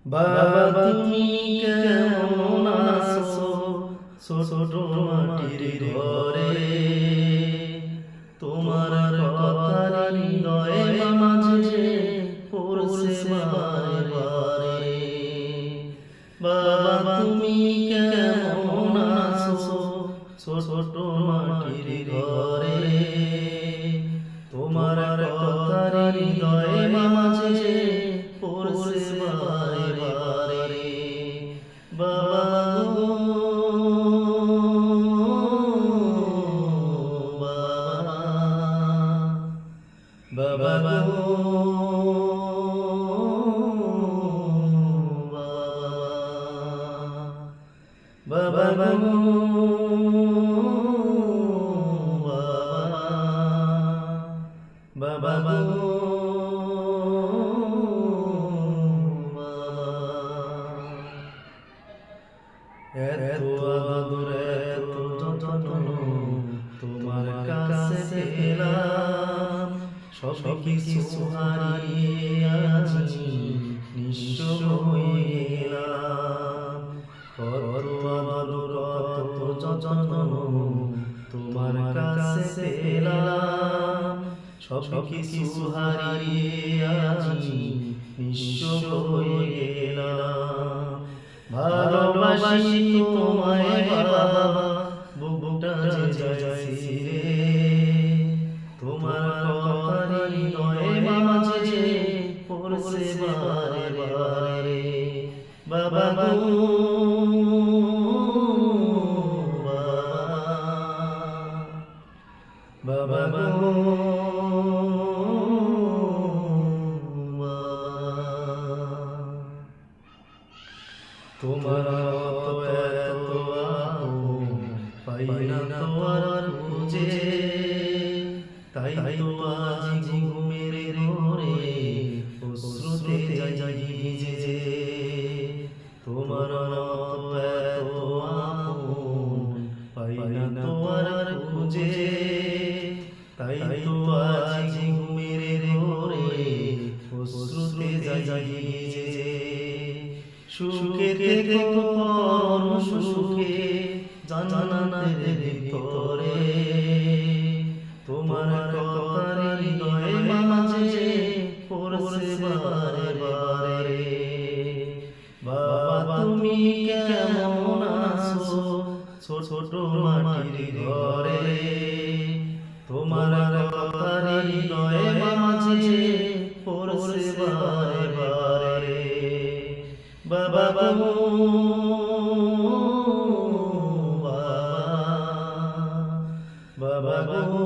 বাবা তুমি কেমন আছো ছোট মাটির ঘরে তোমার কথা হৃদয়ে মাঝে পড়ছে বারে বারে বাবা তুমি কেমন আছো ছোট মাটির ঘরে তোমার কথা হৃদয়ে মাঝে পড়ছে বারে বারে বাবা গো বাবা বাবা গো বাবা বাবা গো বাবা বাবা গো এত আদর এত যত্ন তোমার কাছে পেলাম সব কিছু হারিয়ে আজি নিঃস্ব হয়ে গেলাম কত আদর কত যত্ন তোমার কাছে পেলাম সব কিছু হারিয়ে আজি নিঃস্ব হয়ে গেলাম ভালোবাসি তোমায় বাবা বুকটা যে যাইছি রে তোমার কথা হৃদয়ে মাঝে পড়ছে বারে বারে বাবা গো বাবা গো তোমার এত আপন পাই না তোমার খুঁজে তাই তো আজ ঘুমের ঘরে অশ্রুতে যাই ভিজে তোমার এত আপন পাই না তোমার খুঁজে তাই তো আজ ঘুমের ঘরে অশ্রুতে যাই ভিজে সুখে দেখো পরম সুখে জানানাদের ভিতরে তোমার কথা হৃদয়ে মাঝে পড়ছে বারে বারে বাবা তুমি কেমন আছো ছোট মাটির ঘরে তোমার কথা হৃদয়ে মাঝে পড়ছে বারে বারে বাবা গো বাবা গো